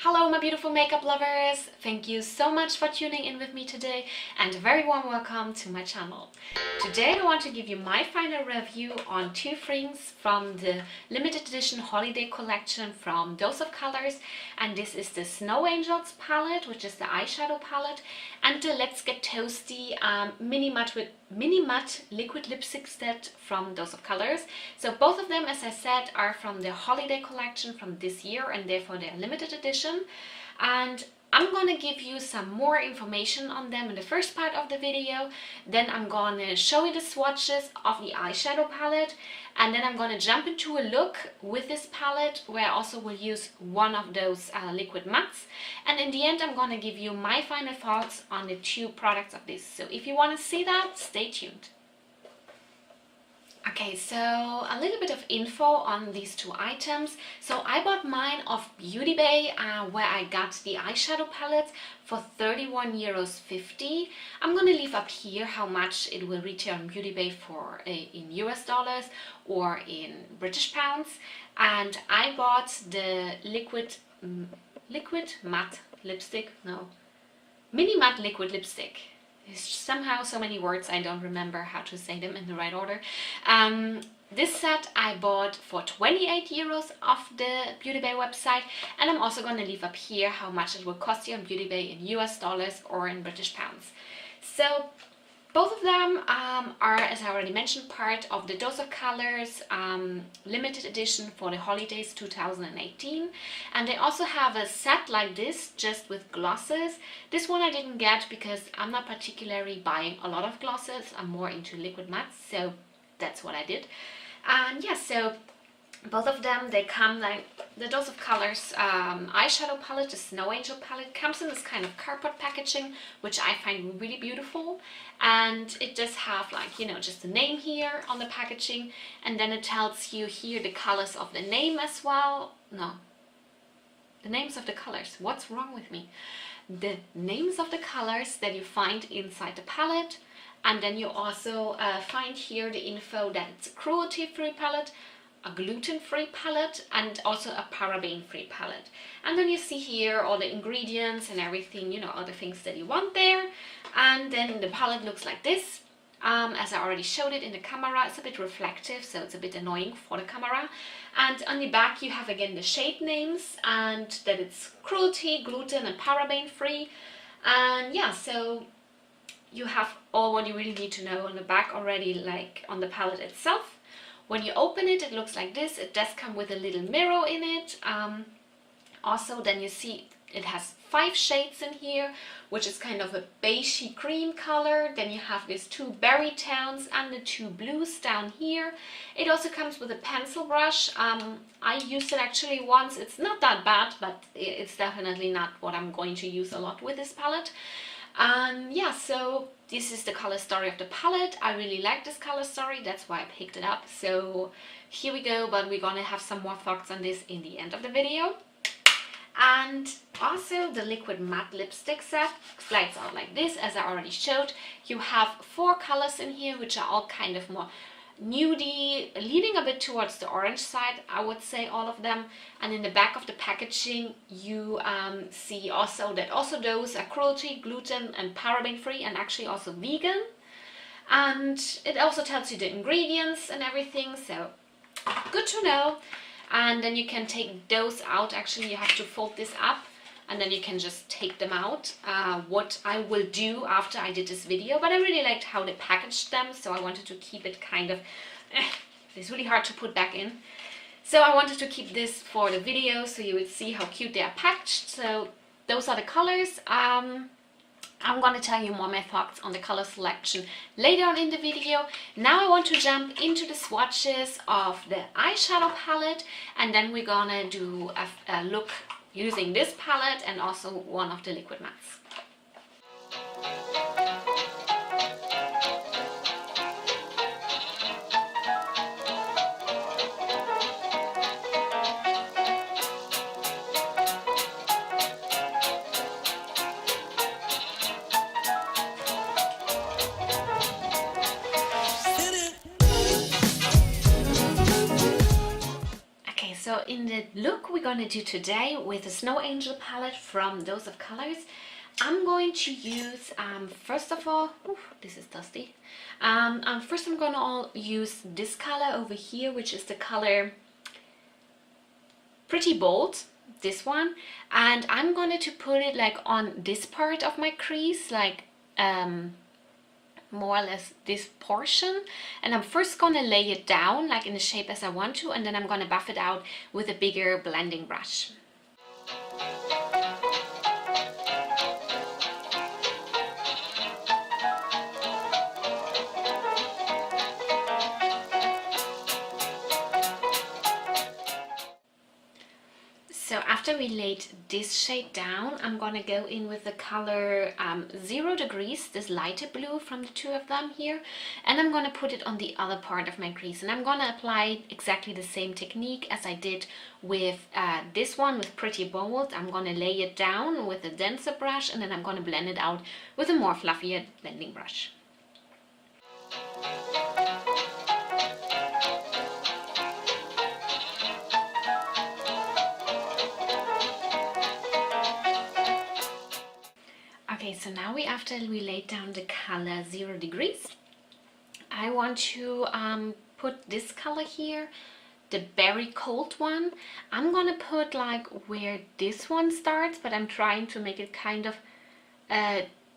Hello my beautiful makeup lovers! Thank you so much for tuning in with me today and a very warm welcome to my channel. Today I want to give you my final review on two things from the limited edition holiday collection from Dose of Colors, and this is the Snow Angels palette, which is the eyeshadow palette, and the Let's Get Toasty mini matte liquid lipstick set from Dose of Colors. So both of them, as I said, are from the holiday collection from this year and therefore they're limited edition. And I'm gonna give you some more information on them in the first part of the video. Then I'm gonna show you the swatches of the eyeshadow palette, and then I'm gonna jump into a look with this palette where I also will use one of those liquid mattes. And in the end I'm gonna give you my final thoughts on the two products of this. So if you want to see that, stay tuned. Okay, so a little bit of info on these two items. So I bought mine off Beauty Bay, where I got the eyeshadow palettes for €31.50. I'm gonna leave up here how much it will retail on Beauty Bay for in US dollars or in British pounds. And I bought the liquid matte lipstick, no, mini matte liquid lipstick. There's somehow so many words I don't remember how to say them in the right order. This set I bought for €28 off the Beauty Bay website, and I'm also going to leave up here how much it will cost you on Beauty Bay in US dollars or in British pounds. So both of them are, as I already mentioned, part of the Dose of Colors limited edition for the holidays 2018. And they also have a set like this, just with glosses. This one I didn't get because I'm not particularly buying a lot of glosses. I'm more into liquid mattes, so that's what I did. And yeah, so both of them, they come like the Dose of Colors eyeshadow palette, the Snow Angel palette, comes in this kind of cardboard packaging, which I find really beautiful. And it does have, like, you know, just the name here on the packaging, and then it tells you here the colors of the name as well. No, the names of the colors. What's wrong with me? The names of the colors that you find inside the palette, and then you also find here the info that it's a cruelty-free palette, a gluten-free palette, and also a paraben-free palette. And then you see here all the ingredients and everything, you know, all the things that you want there. And then the palette looks like this. As I already showed it in the camera, it's a bit reflective, so it's a bit annoying for the camera. And on the back you have again the shade names, and that it's cruelty, gluten and paraben-free. And yeah, so you have all what you really need to know on the back already, like on the palette itself. When you open it, it looks like this. It does come with a little mirror in it. Also, then you see it has 5 shades in here, which is kind of a beigey cream color. Then you have these 2 berry tones and the 2 blues down here. It also comes with a pencil brush. I used it actually once. It's not that bad, but it's definitely not what I'm going to use a lot with this palette. Yeah, so this is the color story of the palette. I really like this color story, that's why I picked it up. So here we go, but we're gonna have some more thoughts on this in the end of the video. And also the liquid matte lipstick set slides out like this, as I already showed. You have 4 colors in here, which are all kind of more nudie, leaning a bit towards the orange side, I would say, all of them. And in the back of the packaging you see also that also those are cruelty, gluten and paraben free, and actually also vegan. And it also tells you the ingredients and everything, so good to know. And then you can take those out. Actually you have to fold this up and then you can just take them out, what I will do after I did this video. But I really liked how they packaged them, so I wanted to keep it kind of, it's really hard to put back in. So I wanted to keep this for the video so you would see how cute they are packaged. So those are the colors. I'm gonna tell you more my thoughts on the color selection later on in the video. Now I want to jump into the swatches of the eyeshadow palette, and then we're gonna do a look using this palette and also one of the liquid mattes. So in the the look we're gonna do today with the Snow Angel palette from Dose of Colors, I'm going to use, first of all, this is dusty. First I'm gonna use this color over here, which is the color Pretty Bold, this one. And I'm going to put it like on this part of my crease, like more or less this portion, and I'm first gonna lay it down like in the shape as I want to, and then I'm gonna buff it out with a bigger blending brush. So after we laid this shade down, I'm gonna go in with the color 0 Degrees, this lighter blue from the two of them here, and I'm gonna put it on the other part of my crease, and I'm gonna apply exactly the same technique as I did with this one with Pretty Bold. I'm gonna lay it down with a denser brush, and then I'm gonna blend it out with a more fluffier blending brush. Okay, so now after we laid down the color 0 Degrees, I want to put this color here, the Berry Cold one. I'm gonna put like where this one starts, but I'm trying to make it kind of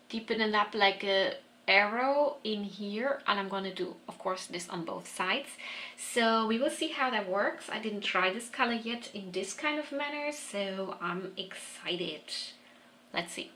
deepen it up like a arrow in here, and I'm gonna do, of course, this on both sides. So we will see how that works. I didn't try this color yet in this kind of manner, so I'm excited. Let's see.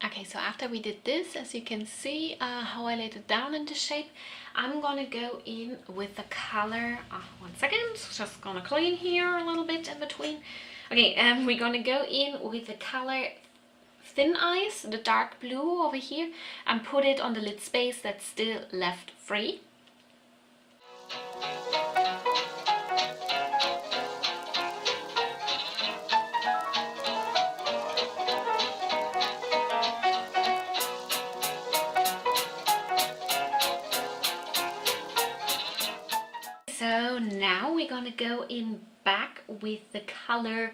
Okay, so after we did this, as you can see how I laid it down in the shape, I'm gonna go in with the color, one second, just gonna clean here a little bit in between. Okay, we're gonna go in with the color Thin Ice, the dark blue over here, and put it on the lid space that's still left free. So now we're gonna go in back with the color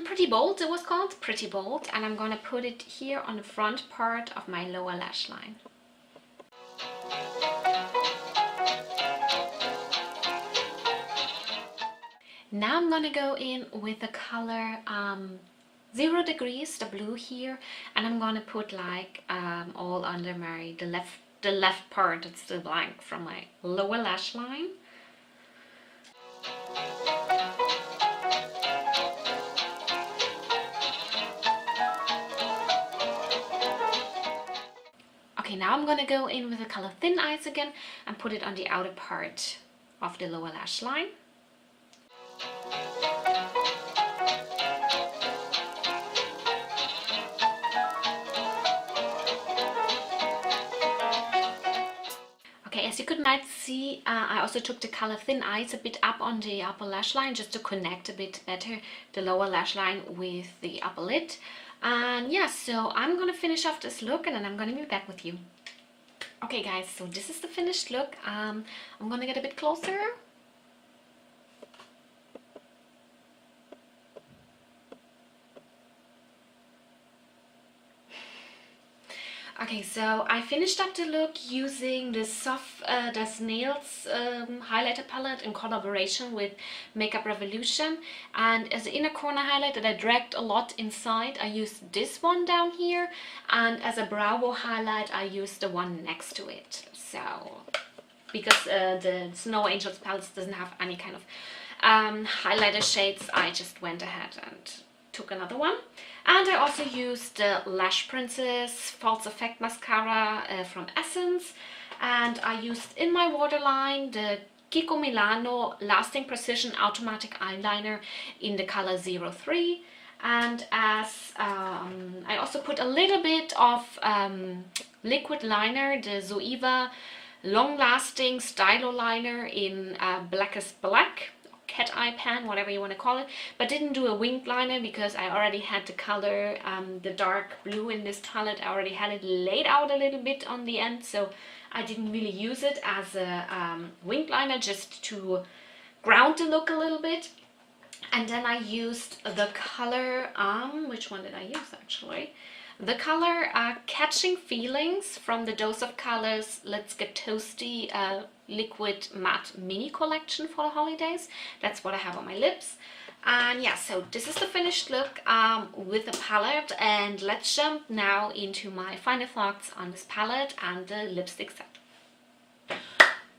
Pretty Bold, it was called Pretty Bold, and I'm gonna put it here on the front part of my lower lash line. Now I'm gonna go in with the color 0 Degrees, the blue here, and I'm gonna put like all under the left part that's still blank from my lower lash line. Okay, now I'm gonna go in with the color Thin Ice again and put it on the outer part of the lower lash line. Okay, as you might see, I also took the color Thin Ice a bit up on the upper lash line just to connect a bit better the lower lash line with the upper lid. And yeah, so I'm gonna finish off this look and then I'm gonna be back with you. Okay guys, so this is the finished look. I'm gonna get a bit closer. Okay, so I finished up the look using the the Snails highlighter palette in collaboration with Makeup Revolution, and as the inner corner highlight that I dragged a lot inside, I used this one down here, and as a brow highlight I used the one next to it. So because the Snow Angels palette doesn't have any kind of highlighter shades, I just went ahead and took another one. And I also used the Lash Princess False Effect Mascara from Essence, and I used in my waterline the Kiko Milano Lasting Precision Automatic Eyeliner in the color 03, and as I also put a little bit of liquid liner, the Zoeva Long Lasting Stylo Liner in Blackest Black. cat eye pen, whatever you want to call it, but didn't do a winged liner because I already had the color, the dark blue in this palette. I already had it laid out a little bit on the end, so I didn't really use it as a winged liner, just to ground the look a little bit. And then I used the color, which one did I use actually? The color Catching Feelings from the Dose of Colors Let's Get Toasty Liquid Matte Mini Collection for the holidays. That's what I have on my lips. And yeah, so this is the finished look with the palette, and let's jump now into my final thoughts on this palette and the lipstick set.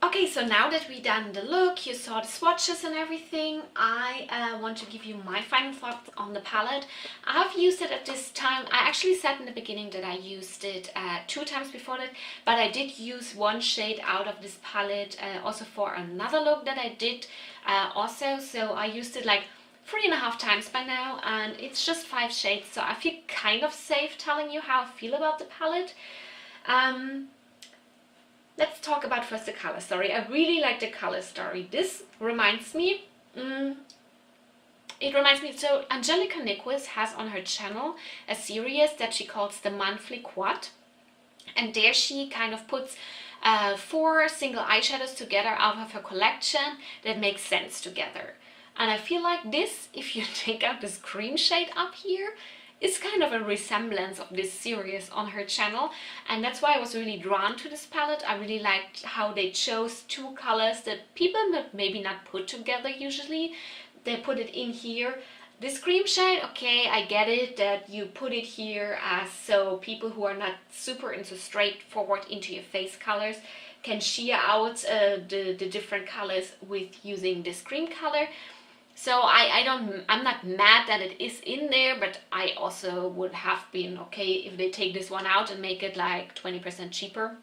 Okay, so now that we've done the look, you saw the swatches and everything, I want to give you my final thoughts on the palette. I've used it at this time. I actually said in the beginning that I used it 2 times before that, but I did use one shade out of this palette also for another look that I did also. So I used it like 3.5 times by now, and it's just 5 shades, so I feel kind of safe telling you how I feel about the palette. Let's talk about first the color story. I really like the color story. This reminds me, so Angelica Nichols has on her channel a series that she calls the Monthly Quad, and there she kind of puts 4 single eyeshadows together out of her collection that make sense together. And I feel like this, if you take out this cream shade up here, is kind of a resemblance of this series on her channel, and that's why I was really drawn to this palette. I really liked how they chose 2 colors that people maybe not put together usually. They put it in here. This cream shade, okay, I get it that you put it here as so people who are not super into straightforward into your face colors can sheer out the different colors with using this cream color. So I'm not mad that it is in there, but I also would have been okay if they take this one out and make it like 20% cheaper.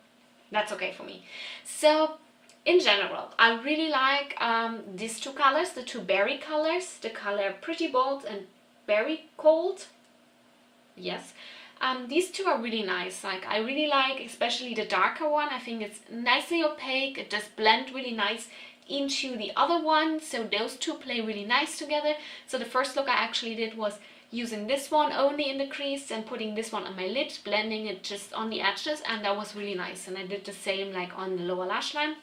That's okay for me. So in general, I really like these 2 colors, the 2 berry colors, the color Pretty Bold and Berry Cold. Yes. These 2 are really nice. Like, I really like especially the darker one. I think it's nicely opaque. It does blend really nice into the other one, so those 2 play really nice together. So the first look I actually did was using this one only in the crease and putting this one on my lid, blending it just on the edges, and that was really nice. And I did the same like on the lower lash line,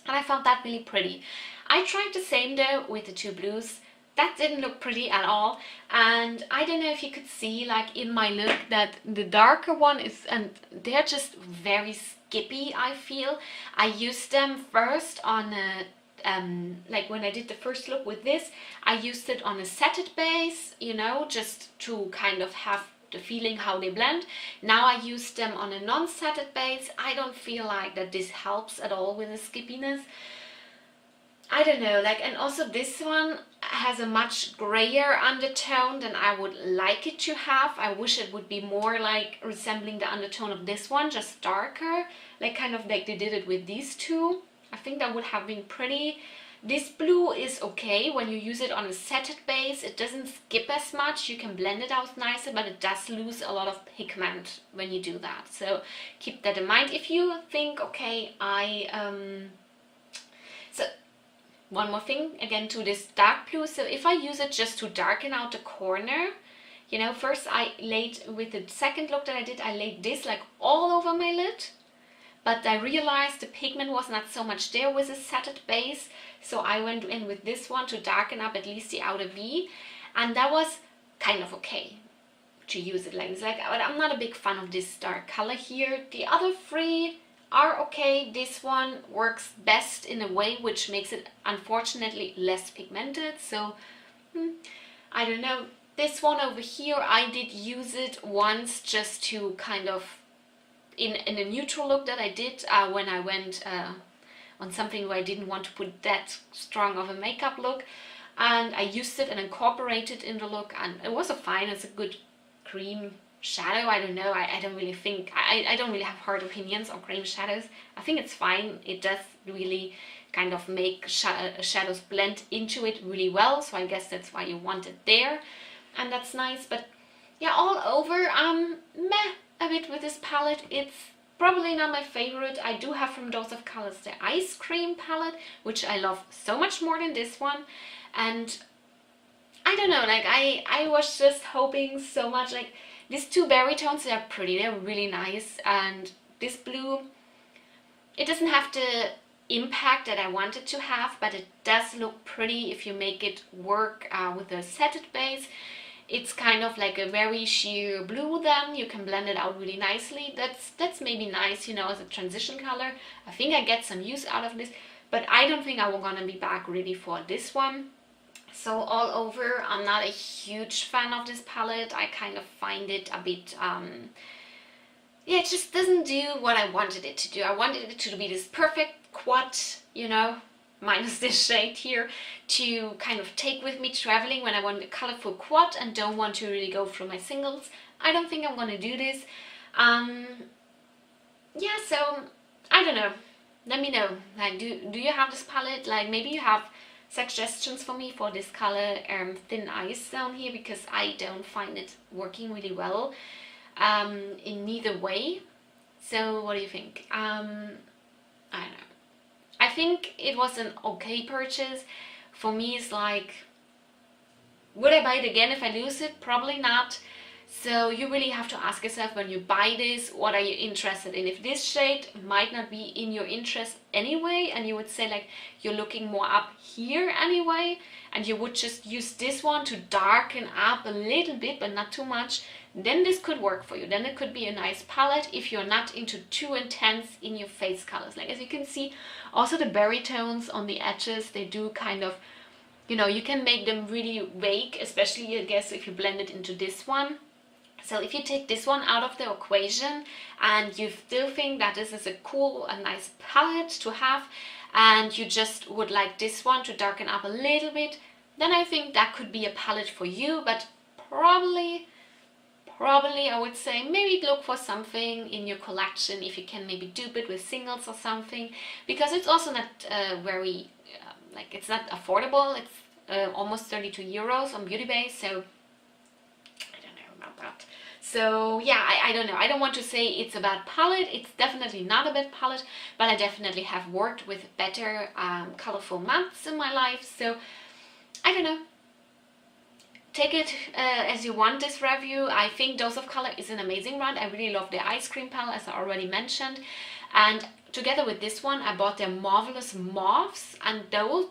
and I found that really pretty. I tried the same though with the 2 blues. That didn't look pretty at all, and I don't know if you could see like in my look that the darker one is, and they're just very skippy, I feel. I used them first on a like when I did the first look with this, I used it on a setted base, you know, just to kind of have the feeling how they blend. Now I use them on a non-setted base. I don't feel like that this helps at all with the skippiness. I don't know, like, and also this one has a much grayer undertone than I would like it to have. I wish it would be more like resembling the undertone of this one, just darker, like kind of like they did it with these 2. I think that would have been pretty. This blue is okay when you use it on a setted base. It doesn't skip as much. You can blend it out nicer, but it does lose a lot of pigment when you do that. So keep that in mind. If you think, okay, so one more thing again to this dark blue. So if I use it just to darken out the corner, you know, first I laid, with the second look that I did, I laid this like all over my lid. But I realized the pigment was not so much there with a setted base, so I went in with this one to darken up at least the outer V, and that was kind of okay to use it like this. Like, but I'm not a big fan of this dark color here. The other 3 are okay. This one works best in a way which makes it unfortunately less pigmented, so I don't know. This one over here, I did use it once just to kind of in a neutral look that I did when I went on something where I didn't want to put that strong of a makeup look, and I used it and incorporated in the look, and it was fine. It's a good cream shadow. I don't know, I don't really think, I don't really have hard opinions on cream shadows. I think it's fine. It does really kind of make shadows blend into it really well, so I guess that's why you want it there, and that's nice. But yeah, all over, meh a bit with this palette. It's probably not my favorite. I do have from Dose of Colors the Ice Cream palette, which I love so much more than this one. And I don't know, like I was just hoping so much, like these two berry tones, they're pretty, they're really nice, and this blue, it doesn't have the impact that I want it to have, but it does look pretty if you make it work with a satin base. It's kind of like a very sheer blue, then you can blend it out really nicely. That's maybe nice, you know, as a transition color. I think I get some use out of this, but I don't think I'm gonna be back really for this one. So all over, I'm not a huge fan of this palette. I kind of find it a bit, yeah, it just doesn't do what I wanted it to do. I wanted it to be this perfect quad, you know, minus this shade here, to kind of take with me traveling when I want a colorful quad and don't want to really go through my singles. I don't think I'm gonna do this. Yeah, so I don't know. Let me know. Like, do you have this palette? Like, maybe you have suggestions for me for this color Thin Ice down here, because I don't find it working really well in neither way. So what do you think? I don't know. I think it was an okay purchase. For me, it's like, would I buy it again if I lose it? Probably not. So you really have to ask yourself when you buy this, what are you interested in? If this shade might not be in your interest anyway, and you would say like you're looking more up here anyway, and you would just use this one to darken up a little bit but not too much, then this could work for you. Then it could be a nice palette if you're not into too intense in your face colors. Like, as you can see, also the berry tones on the edges, they do kind of, you know, you can make them really vague, especially I guess if you blend it into this one. So if you take this one out of the equation and you still think that this is a cool, a nice palette to have, and you just would like this one to darken up a little bit, then I think that could be a palette for you. But probably I would say maybe look for something in your collection if you can maybe dupe it with singles or something, because it's also not very, like, it's not affordable. It's almost 32 euros on Beauty Bay, so that. So yeah, I don't know. I don't want to say it's a bad palette. It's definitely not a bad palette, but I definitely have worked with better colorful mattes in my life. So I don't know. Take it as you want, this review. I think Dose of Color is an amazing brand. I really love their ice cream palette, as I already mentioned. And together with this one, I bought their Marvelous Mauves, and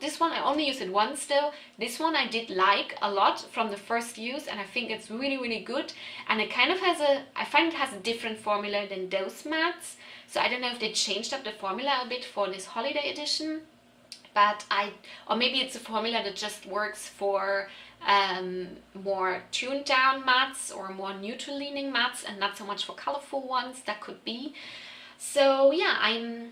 this one I only used it once though. This one I did like a lot from the first use, and I think it's really, really good. And it kind of has I find it has a different formula than those mattes. So I don't know if they changed up the formula a bit for this holiday edition, but or maybe it's a formula that just works for more tuned down mattes or more neutral leaning mattes and not so much for colorful ones. That could be. So yeah, I'm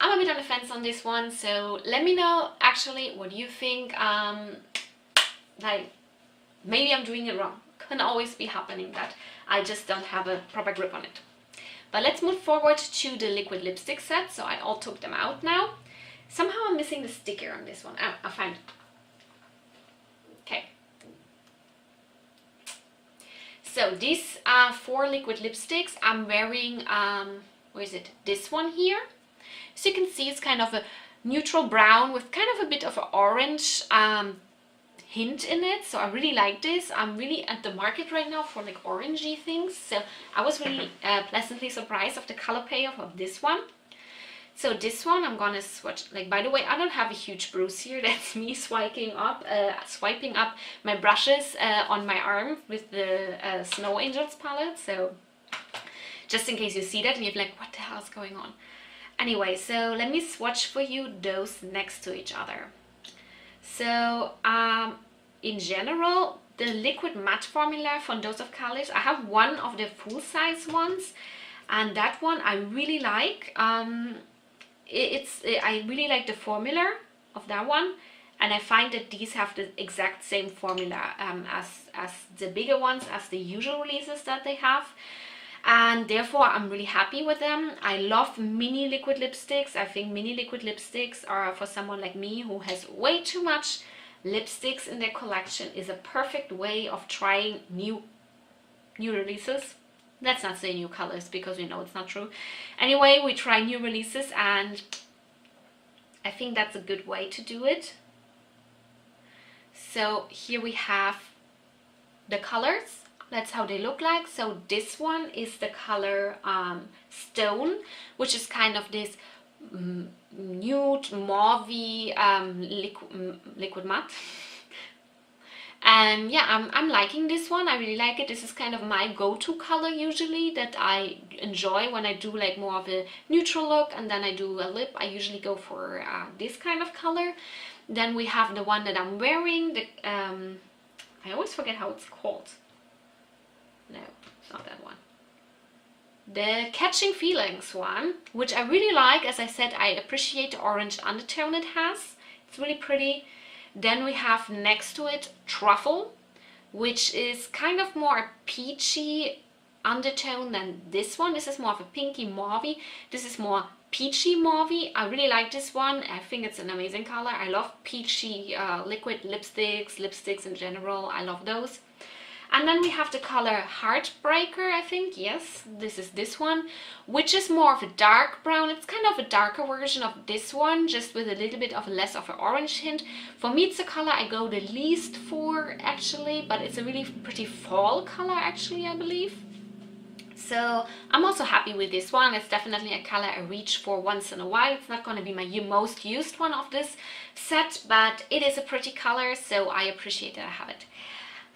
a bit on the fence on this one, so let me know actually what you think. Like, maybe I'm doing it wrong. Can always be happening that I just don't have a proper grip on it. But let's move forward to the liquid lipstick set. So I all took them out now. Somehow I'm missing the sticker on this one. I found it. Okay. So these are 4 liquid lipsticks. I'm wearing, where is it? This one here. So you can see it's kind of a neutral brown with kind of a bit of an orange hint in it. So I really like this. I'm really at the market right now for like orangey things. So I was really pleasantly surprised of the color payoff of this one. So this one I'm gonna swatch. Like, by the way, I don't have a huge bruise here. That's me swiping up my brushes on my arm with the Snow Angels palette. So just in case you see that and you're like, what the hell is going on? Anyway, so let me swatch for you those next to each other. So in general, the liquid matte formula from Dose of Color, I have one of the full-size ones, and that one I really like. I really like the formula of that one, and I find that these have the exact same formula as the bigger ones, as the usual releases that they have, and therefore I'm really happy with them. I love mini liquid lipsticks. I think mini liquid lipsticks are for someone like me who has way too much lipsticks in their collection, is a perfect way of trying new releases. Let's not say new colors because we know it's not true. Anyway, we try new releases, and I think that's a good way to do it. So here we have the colors. That's how they look like. So this one is the color Stone, which is kind of this nude mauvey liquid matte. And yeah, I'm liking this one. I really like it. This is kind of my go-to color usually, that I enjoy when I do like more of a neutral look and then I do a lip. I usually go for this kind of color. Then we have the one that I'm wearing. I always forget how it's called. No, it's not that one. The Catching Feelings one, which I really like. As I said, I appreciate the orange undertone it has. It's really pretty. Then we have next to it Truffle, which is kind of more a peachy undertone than this one. This is more of a pinky mauve. This is more peachy mauve. I really like this one. I think it's an amazing color. I love peachy liquid lipsticks in general. I love those. And then we have the color Heartbreaker, I think. Yes, this is this one, which is more of a dark brown. It's kind of a darker version of this one, just with a little bit of less of an orange hint. For me, it's a color I go the least for, actually, but it's a really pretty fall color, actually, I believe. So I'm also happy with this one. It's definitely a color I reach for once in a while. It's not going to be my most used one of this set, but it is a pretty color, so I appreciate that I have it.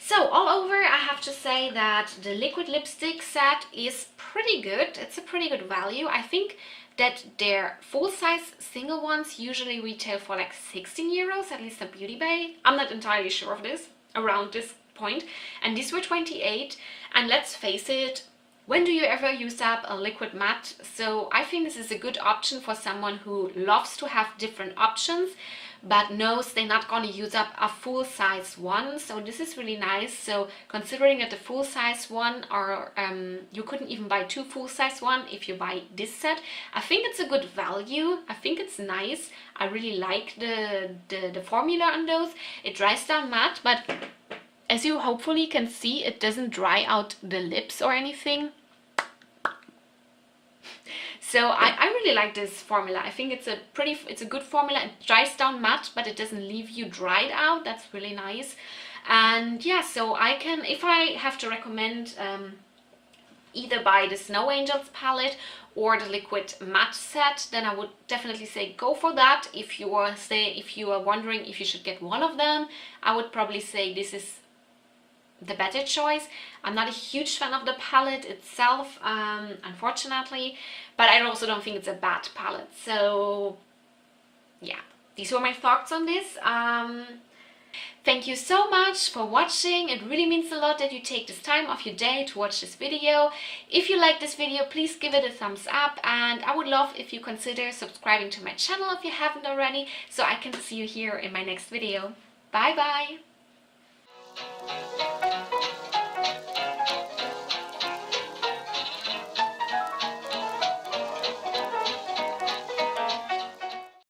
So all over, I have to say that the liquid lipstick set is pretty good. It's a pretty good value. I think that their full-size single ones usually retail for like 16 euros, at least at Beauty Bay. I'm not entirely sure of this, around this point. And these were 28. And let's face it, when do you ever use up a liquid matte? So I think this is a good option for someone who loves to have different options, but knows they're not going to use up a full-size one. So this is really nice. So considering that the full-size one, or you couldn't even buy two full-size one if you buy this set, I think it's a good value. I think it's nice. I really like the formula on those. It dries down matte, but as you hopefully can see, it doesn't dry out the lips or anything. So I really like this formula. I think it's a good formula. It dries down matte, but it doesn't leave you dried out. That's really nice. And yeah, so I can, if I have to recommend, either buy the Snow Angels palette or the liquid matte set, then I would definitely say go for that. If you are wondering if you should get one of them, I would probably say this is the better choice. I'm not a huge fan of the palette itself, unfortunately, but I also don't think it's a bad palette. So yeah, these were my thoughts on this. Thank you so much for watching. It really means a lot that you take this time of your day to watch this video. If you like this video, please give it a thumbs up, and I would love if you consider subscribing to my channel if you haven't already, so I can see you here in my next video. Bye bye!